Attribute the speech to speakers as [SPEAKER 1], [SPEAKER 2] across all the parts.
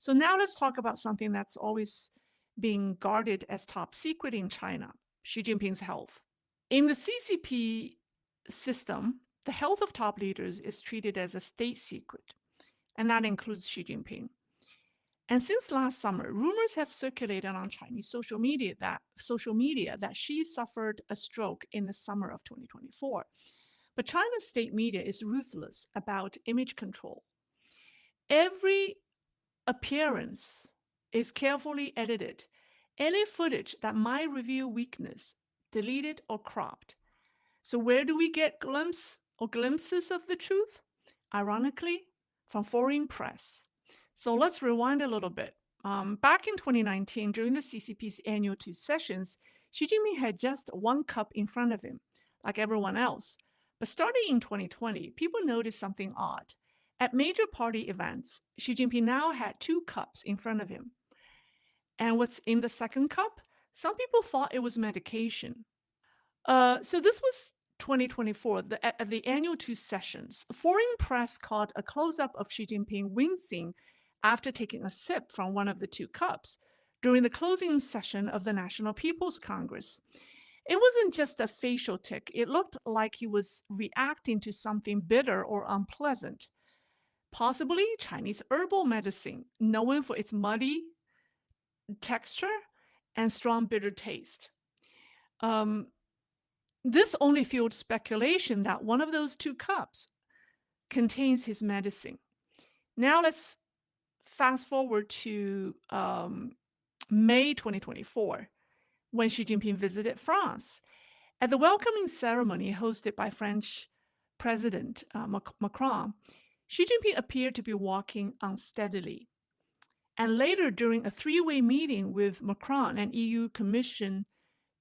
[SPEAKER 1] So now let's talk about something that's always being guarded as top secret in China, Xi Jinping's health. In the CCP system, the health of top leaders is treated as a state secret, and that includes Xi Jinping. And since last summer, rumors have circulated on Chinese social media that Xi suffered a stroke in the summer of 2024. But China's state media is ruthless about image control. Every appearance is carefully edited. Any footage that might reveal weakness, deleted or cropped. So where do we get glimpses of the truth? Ironically, from foreign press. So let's rewind a little bit. Back in 2019, during the CCP's annual 2 sessions, Xi Jinping had just 1 cup in front of him, like everyone else. But starting in 2020, people noticed something odd. At major party events, Xi Jinping now had 2 cups in front of him. And what's in the second cup? Some people thought it was medication. So this was 2024, at the annual 2 sessions. Foreign press caught a close-up of Xi Jinping wincing after taking a sip from one of the 2 cups during the closing session of the National People's Congress. It wasn't just a facial tic. It looked like he was reacting to something bitter or unpleasant. Possibly Chinese herbal medicine, known for its muddy texture and strong bitter taste. This only fueled speculation that one of those 2 cups contains his medicine. Now let's fast forward to May 2024, when Xi Jinping visited France. At the welcoming ceremony hosted by French President Macron, Xi Jinping appeared to be walking unsteadily. And later, during a 3-way meeting with Macron and EU Commission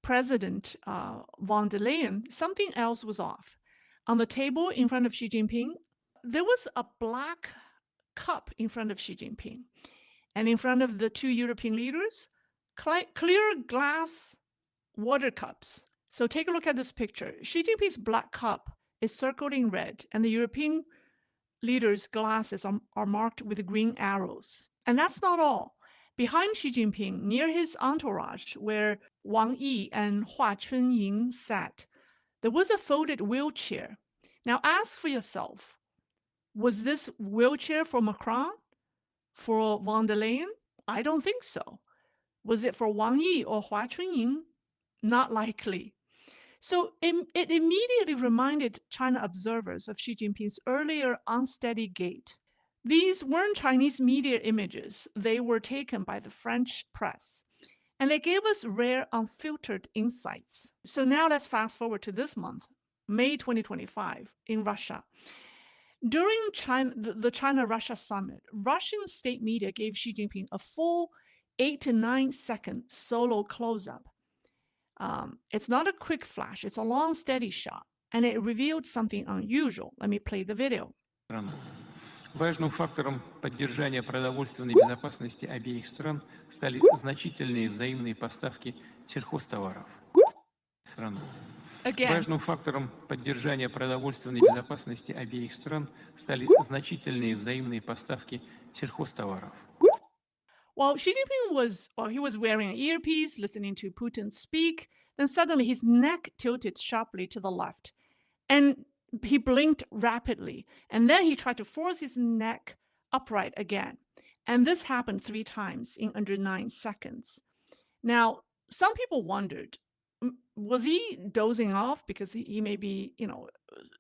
[SPEAKER 1] President von der Leyen, something else was off. On the table in front of Xi Jinping, there was a black cup in front of Xi Jinping. And in front of the 2 European leaders, clear glass water cups. So take a look at this picture. Xi Jinping's black cup is circled in red, and the European leaders' glasses are marked with green arrows. And that's not all. Behind Xi Jinping, near his entourage, where Wang Yi and Hua Chunying sat, there was a folded wheelchair. Now ask for yourself, was this wheelchair for Macron? For von der Leyen? I don't think so. Was it for Wang Yi or Hua Chunying? Not likely. So it immediately reminded China observers of Xi Jinping's earlier unsteady gait. These weren't Chinese media images. They were taken by the French press. And they gave us rare, unfiltered insights. So now let's fast forward to this month, May 2025, in Russia. During the China-Russia summit, Russian state media gave Xi Jinping a full 8 to 9 second solo close-up. It's not a quick flash, it's a long, steady shot, and it revealed something unusual. Let me play the video.
[SPEAKER 2] Важным фактором поддержания продовольственной безопасности обеих стран стали значительные взаимные поставки сельхозтоваров. Важным фактором поддержания продовольственной безопасности обеих стран стали значительные взаимные поставки сельхозтоваров.
[SPEAKER 1] While Xi Jinping was wearing an earpiece, listening to Putin speak, then suddenly his neck tilted sharply to the left, and he blinked rapidly, and then he tried to force his neck upright again. And this happened 3 times in under 9 seconds. Now, some people wondered, was he dozing off because he may be,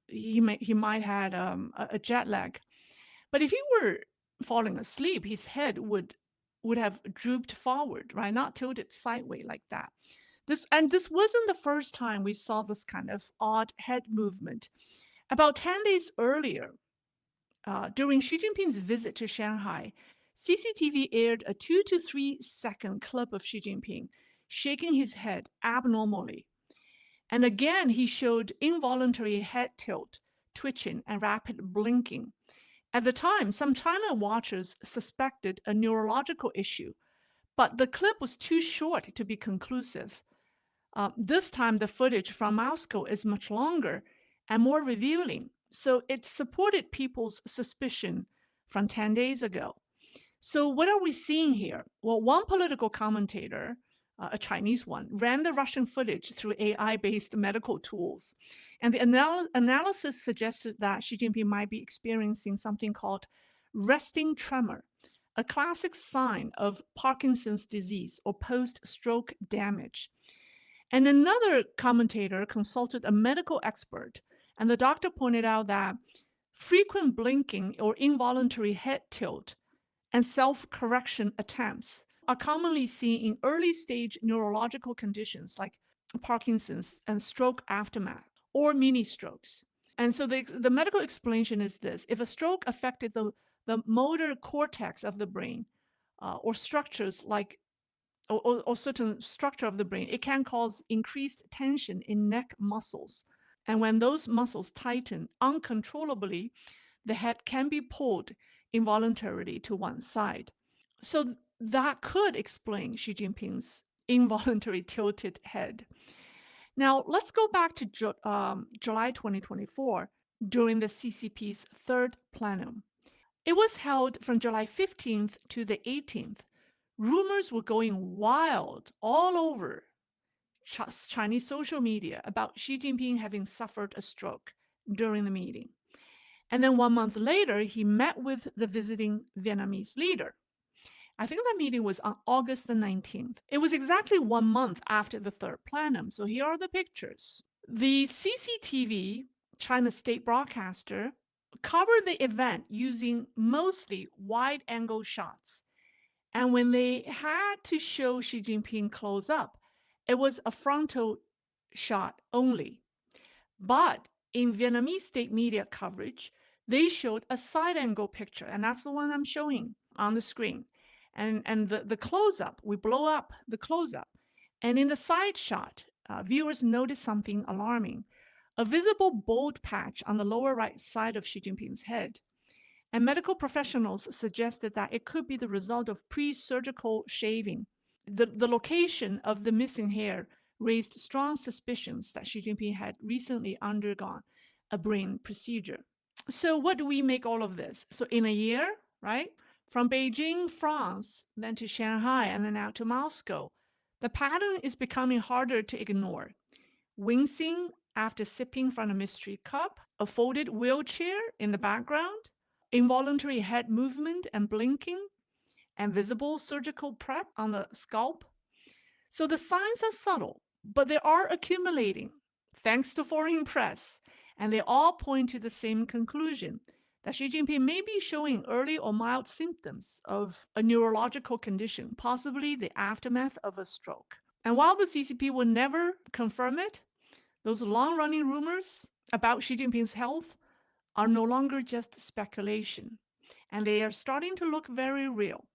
[SPEAKER 1] he might had a jet lag. But if he were falling asleep, his head would have drooped forward, right? Not tilted sideways like that. This wasn't the first time we saw this kind of odd head movement. About 10 days earlier, during Xi Jinping's visit to Shanghai, CCTV aired a 2 to 3 second clip of Xi Jinping shaking his head abnormally. And again, he showed involuntary head tilt, twitching, and rapid blinking. At the time, some China watchers suspected a neurological issue, but the clip was too short to be conclusive. This time, the footage from Moscow is much longer and more revealing, so it supported people's suspicion from 10 days ago. So, what are we seeing here? Well, one political commentator, a Chinese one, ran the Russian footage through AI based medical tools. And the analysis suggested that Xi Jinping might be experiencing something called resting tremor, a classic sign of Parkinson's disease or post stroke damage. And another commentator consulted a medical expert, and the doctor pointed out that frequent blinking or involuntary head tilt and self correction attempts are commonly seen in early stage neurological conditions like Parkinson's and stroke aftermath or mini strokes. And so the medical explanation is this: if a stroke affected the motor cortex of the brain or structures like or certain structure of the brain, it can cause increased tension in neck muscles. And when those muscles tighten uncontrollably, the head can be pulled involuntarily to one side. So that could explain Xi Jinping's involuntary tilted head. Now, let's go back to July 2024 during the CCP's third plenum. It was held from July 15th to the 18th. Rumors were going wild all over Chinese social media about Xi Jinping having suffered a stroke during the meeting. And then 1 month later, he met with the visiting Vietnamese leader. I think that meeting was on August the 19th. It was exactly 1 month after the third plenum. So here are the pictures. The CCTV, China's state broadcaster, covered the event using mostly wide angle shots. And when they had to show Xi Jinping close up, it was a frontal shot only. But in Vietnamese state media coverage, they showed a side angle picture, and that's the one I'm showing on the screen. And the close up, we blow up the close up. And in the side shot, viewers noticed something alarming: a visible bald patch on the lower right side of Xi Jinping's head. And medical professionals suggested that it could be the result of pre surgical shaving. The location of the missing hair raised strong suspicions that Xi Jinping had recently undergone a brain procedure. So, what do we make all of this? So, in a year, right, from Beijing, France, then to Shanghai, and then out to Moscow, the pattern is becoming harder to ignore. Wincing after sipping from a mystery cup, a folded wheelchair in the background, involuntary head movement and blinking, and visible surgical prep on the scalp. So the signs are subtle, but they are accumulating thanks to foreign press, and they all point to the same conclusion: that Xi Jinping may be showing early or mild symptoms of a neurological condition, possibly the aftermath of a stroke. And while the CCP will never confirm it, those long-running rumors about Xi Jinping's health are no longer just speculation, and they are starting to look very real.